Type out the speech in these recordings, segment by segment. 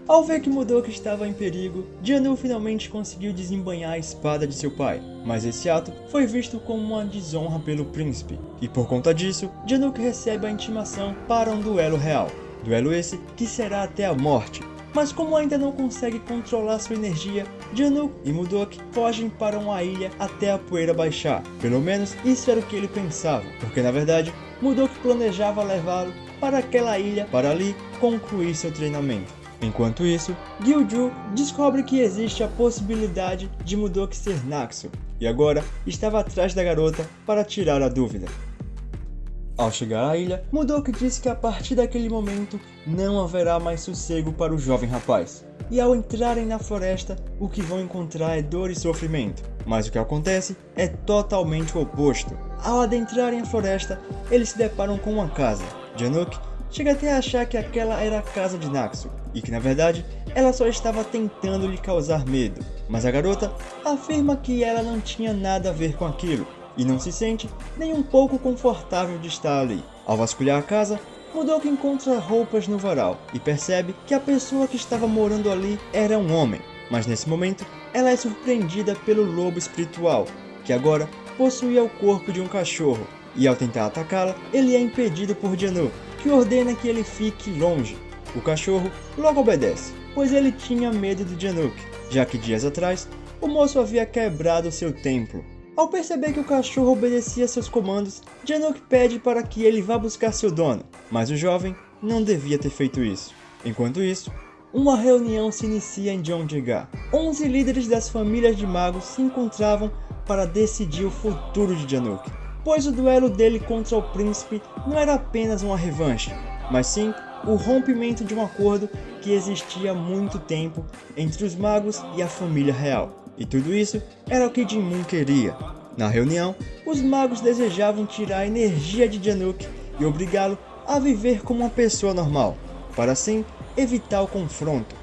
Ao ver que Modok estava em perigo, Jianu finalmente conseguiu desembainhar a espada de seu pai, mas esse ato foi visto como uma desonra pelo príncipe, e por conta disso, Jianu recebe a intimação para um duelo real. Duelo esse que será até a morte. Mas como ainda não consegue controlar sua energia, Jianu e Modok fogem para uma ilha até a poeira baixar. Pelo menos isso era o que ele pensava, porque na verdade, Modok planejava levá-lo para aquela ilha para ali concluir seu treinamento. Enquanto isso, Gyuju descobre que existe a possibilidade de Modok ser Naxu, e agora estava atrás da garota para tirar a dúvida. Ao chegar à ilha, Modok diz que a partir daquele momento não haverá mais sossego para o jovem rapaz. E ao entrarem na floresta, o que vão encontrar é dor e sofrimento. Mas o que acontece é totalmente o oposto. Ao adentrarem a floresta, eles se deparam com uma casa. Januk chega até a achar que aquela era a casa de Naxu, e que na verdade ela só estava tentando lhe causar medo. Mas a garota afirma que ela não tinha nada a ver com aquilo, e não se sente nem um pouco confortável de estar ali. Ao vasculhar a casa, Modok encontra roupas no varal e percebe que a pessoa que estava morando ali era um homem. Mas nesse momento, ela é surpreendida pelo lobo espiritual, que agora possuía o corpo de um cachorro, e ao tentar atacá-la, ele é impedido por Jianu, que ordena que ele fique longe. O cachorro logo obedece, pois ele tinha medo de Jianu, já que dias atrás, o moço havia quebrado seu templo. Ao perceber que o cachorro obedecia seus comandos, Januk pede para que ele vá buscar seu dono, mas o jovem não devia ter feito isso. Enquanto isso, uma reunião se inicia em Jeonjae-ga. 11 líderes das famílias de magos se encontravam para decidir o futuro de Januk, pois o duelo dele contra o príncipe não era apenas uma revanche, mas sim o rompimento de um acordo que existia há muito tempo entre os magos e a família real. E tudo isso era o que Jinmun queria. Na reunião, os magos desejavam tirar a energia de Januk e obrigá-lo a viver como uma pessoa normal, para assim evitar o confronto.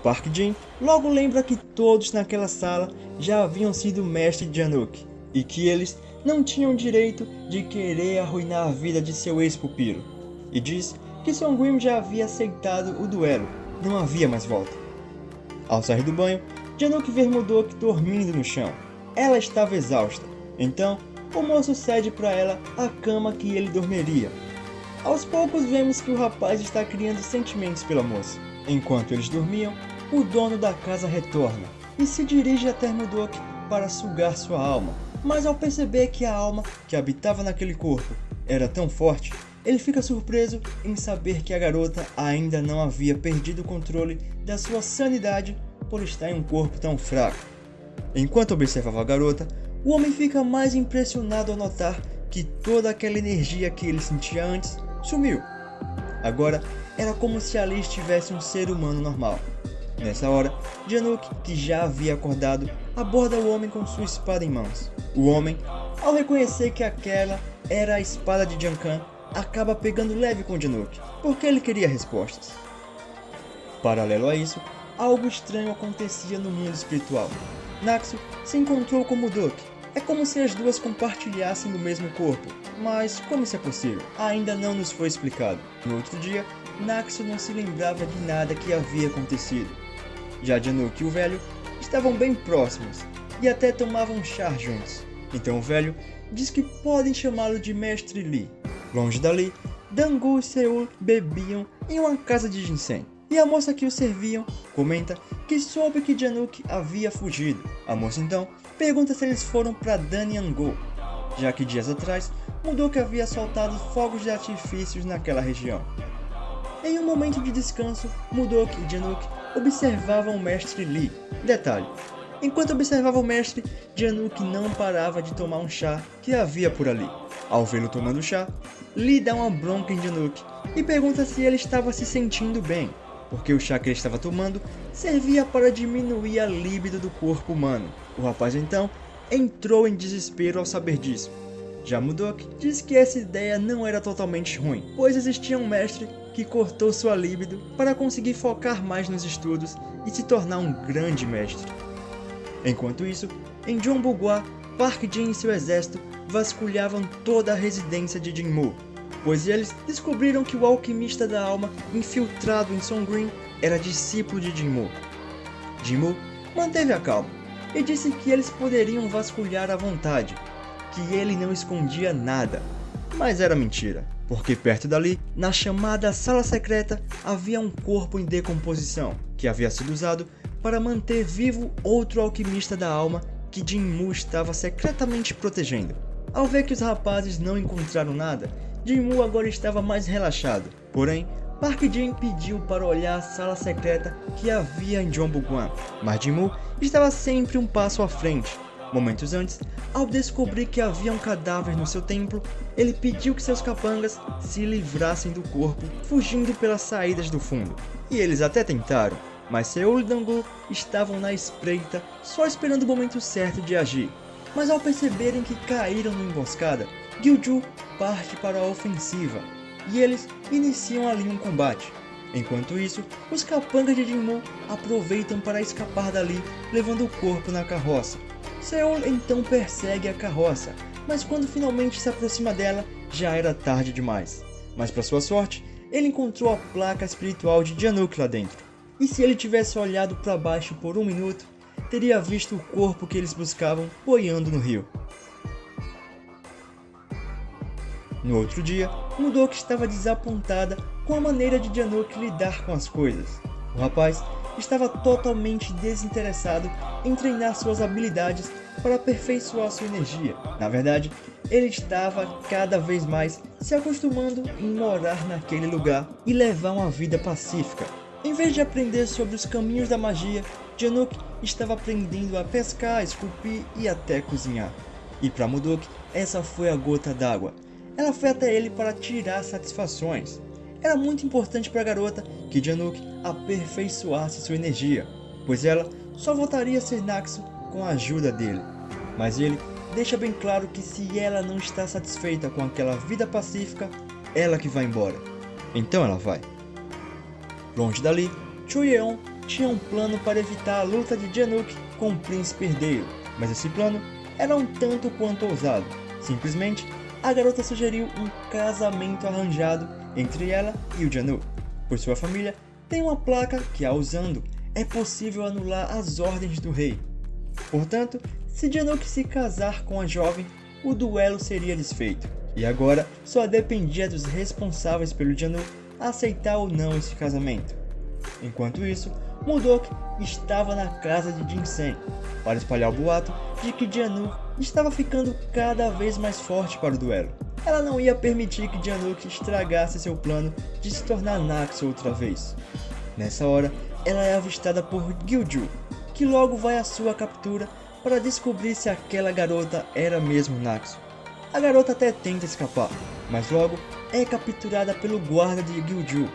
Park Jin logo lembra que todos naquela sala já haviam sido mestres de Januk, e que eles não tinham direito de querer arruinar a vida de seu ex-pupilo, e diz que Songrim já havia aceitado o duelo, não havia mais volta. Ao sair do banho, Januk vê Modok dormindo no chão. Ela estava exausta, então o moço cede para ela a cama que ele dormiria. Aos poucos vemos que o rapaz está criando sentimentos pela moça. Enquanto eles dormiam, o dono da casa retorna e se dirige até Modok para sugar sua alma. Mas ao perceber que a alma que habitava naquele corpo era tão forte, ele fica surpreso em saber que a garota ainda não havia perdido o controle da sua sanidade por estar em um corpo tão fraco. Enquanto observava a garota, o homem fica mais impressionado ao notar que toda aquela energia que ele sentia antes sumiu. Agora era como se ali estivesse um ser humano normal. Nessa hora, Januk, que já havia acordado, aborda o homem com sua espada em mãos. O homem, ao reconhecer que aquela era a espada de Jankan, acaba pegando leve com Januk, porque ele queria respostas. Paralelo a isso, algo estranho acontecia no mundo espiritual. Naxu se encontrou com Modok. É como se as duas compartilhassem do mesmo corpo, mas como isso é possível? Ainda não nos foi explicado. No outro dia, Naxu não se lembrava de nada que havia acontecido. Já Januk e o velho estavam bem próximos e até tomavam chá juntos. Então o velho diz que podem chamá-lo de Mestre Li. Longe dali, Dangu e Seul bebiam em uma casa de ginseng. E a moça que o serviam comenta que soube que Januk havia fugido. A moça então pergunta se eles foram para Danyango, já que dias atrás Modok havia soltado fogos de artifícios naquela região. Em um momento de descanso, Modok e Januk observavam o mestre Li. Detalhe: enquanto observava o mestre, Januk não parava de tomar um chá que havia por ali. Ao vê-lo tomando chá, Li dá uma bronca em Januk e pergunta se ele estava se sentindo bem, porque o chá que ele estava tomando servia para diminuir a libido do corpo humano. O rapaz então entrou em desespero ao saber disso. Já Modok diz que essa ideia não era totalmente ruim, pois existia um mestre que cortou sua libido para conseguir focar mais nos estudos e se tornar um grande mestre. Enquanto isso, em Jeonbugwa, Park Jin e seu exército vasculhavam toda a residência de Jinmu. pois eles descobriram que o alquimista da alma infiltrado em Songrin era discípulo de Jinmu. Jinmu manteve a calma e disse que eles poderiam vasculhar à vontade, que ele não escondia nada. Mas era mentira, porque perto dali, na chamada sala secreta, havia um corpo em decomposição, que havia sido usado para manter vivo outro alquimista da alma que Jinmu estava secretamente protegendo. Ao ver que os rapazes não encontraram nada, Jinmu agora estava mais relaxado. Porém, Park Jin pediu para olhar a sala secreta que havia em Jeonbuk-wan, mas Jinmu estava sempre um passo à frente. Momentos antes, ao descobrir que havia um cadáver no seu templo, ele pediu que seus capangas se livrassem do corpo, fugindo pelas saídas do fundo. E eles até tentaram, mas Seol e Dangu estavam na espreita, só esperando o momento certo de agir. Mas ao perceberem que caíram na emboscada, Gyuju parte para a ofensiva, e eles iniciam ali um combate. Enquanto isso, os capangas de Jinmu aproveitam para escapar dali, levando o corpo na carroça. Seol então persegue a carroça, mas quando finalmente se aproxima dela, já era tarde demais. Mas para sua sorte, ele encontrou a placa espiritual de Januk lá dentro. E se ele tivesse olhado para baixo por um minuto, teria visto o corpo que eles buscavam boiando no rio. No outro dia, Mudok estava desapontada com a maneira de Januk lidar com as coisas. O rapaz estava totalmente desinteressado em treinar suas habilidades para aperfeiçoar sua energia. Na verdade, ele estava cada vez mais se acostumando em morar naquele lugar e levar uma vida pacífica. Em vez de aprender sobre os caminhos da magia, Januk estava aprendendo a pescar, esculpir e até cozinhar. E para Mudok, essa foi a gota d'água. Ela foi até ele para tirar satisfações. Era muito importante para a garota que Januk aperfeiçoasse sua energia, pois ela só voltaria a ser Naxo com a ajuda dele. Mas ele deixa bem claro que se ela não está satisfeita com aquela vida pacífica, ela que vai embora. Então ela vai. Longe dali, Chu Yeon tinha um plano para evitar a luta de Januk com o príncipe herdeiro, mas esse plano era um tanto quanto ousado. Simplesmente, a garota sugeriu um casamento arranjado entre ela e o Januk, pois sua família tem uma placa que, a usando, é possível anular as ordens do rei. Portanto, se Januk se casar com a jovem, o duelo seria desfeito, e agora só dependia dos responsáveis pelo Januk aceitar ou não esse casamento. Enquanto isso, Mudok estava na casa de Jinsen para espalhar o boato de que Januk estava ficando cada vez mais forte para o duelo. Ela não ia permitir que Januk estragasse seu plano de se tornar Naxo outra vez. Nessa hora, ela é avistada por Gyuju, que logo vai à sua captura para descobrir se aquela garota era mesmo Naxo. A garota até tenta escapar, mas logo é capturada pelo guarda de Gyuju.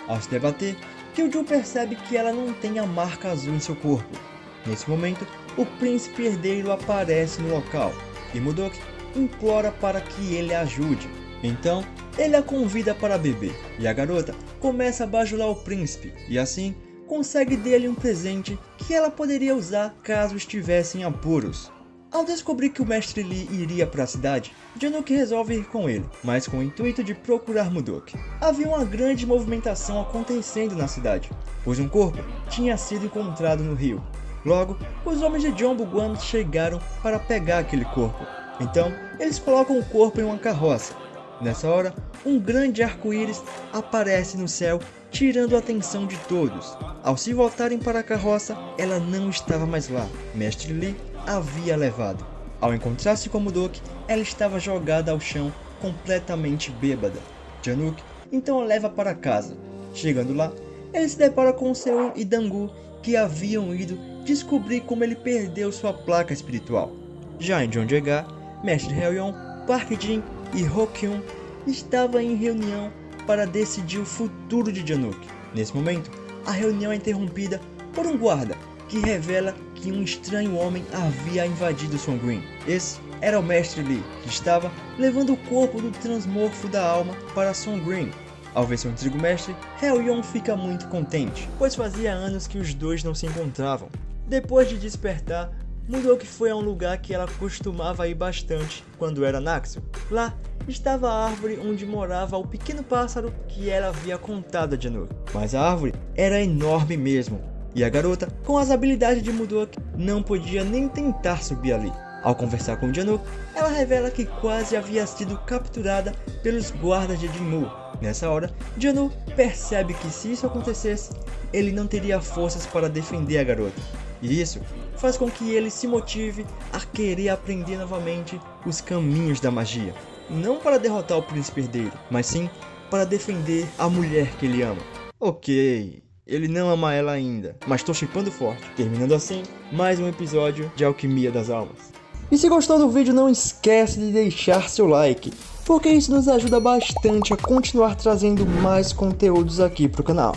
Ao se debater, Gyuju percebe que ela não tem a marca azul em seu corpo. Nesse momento, o príncipe herdeiro aparece no local e Mudok implora para que ele a ajude. Então, ele a convida para beber e a garota começa a bajular o príncipe e assim consegue dele um presente que ela poderia usar caso estivesse em apuros. Ao descobrir que o mestre Li iria para a cidade, Januk resolve ir com ele, mas com o intuito de procurar Mudok. Havia uma grande movimentação acontecendo na cidade, pois um corpo tinha sido encontrado no rio. Logo, os homens de Jeonbuk-wan chegaram para pegar aquele corpo. Então, eles colocam o corpo em uma carroça. Nessa hora, um grande arco-íris aparece no céu, tirando a atenção de todos. Ao se voltarem para a carroça, ela não estava mais lá. Mestre Li havia levado. Ao encontrar-se com Mudok, ela estava jogada ao chão, completamente bêbada. Januk então a leva para casa. Chegando lá, ele se depara com Seol e Dangu, que haviam ido descobrir como ele perdeu sua placa espiritual. Já em Jeonjae-ga, Mestre Hyeon, Park Jin e Ho-kyun estavam em reunião para decidir o futuro de Januk. Nesse momento, a reunião é interrompida por um guarda que revela que um estranho homem havia invadido Songrin. Esse era o Mestre Li, que estava levando o corpo do transmorfo da alma para Songrin. Ao ver seu antigo mestre, Hyeon fica muito contente, pois fazia anos que os dois não se encontravam. Depois de despertar, Mudok foi a um lugar que ela costumava ir bastante quando era Naxxle. Lá estava a árvore onde morava o pequeno pássaro que ela havia contado a Dianuk. Mas a árvore era enorme mesmo, e a garota, com as habilidades de Mudok, não podia nem tentar subir ali. Ao conversar com Dianuk, ela revela que quase havia sido capturada pelos guardas de Jinmu. Nessa hora, Dianuk percebe que se isso acontecesse, ele não teria forças para defender a garota. E isso faz com que ele se motive a querer aprender novamente os caminhos da magia. Não para derrotar o príncipe herdeiro, mas sim para defender a mulher que ele ama. Ok, ele não ama ela ainda, mas tô shippando forte. Terminando assim, mais um episódio de Alquimia das Almas. E se gostou do vídeo, não esquece de deixar seu like, porque isso nos ajuda bastante a continuar trazendo mais conteúdos aqui pro canal.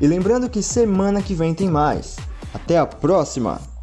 E lembrando que semana que vem tem mais. Até a próxima!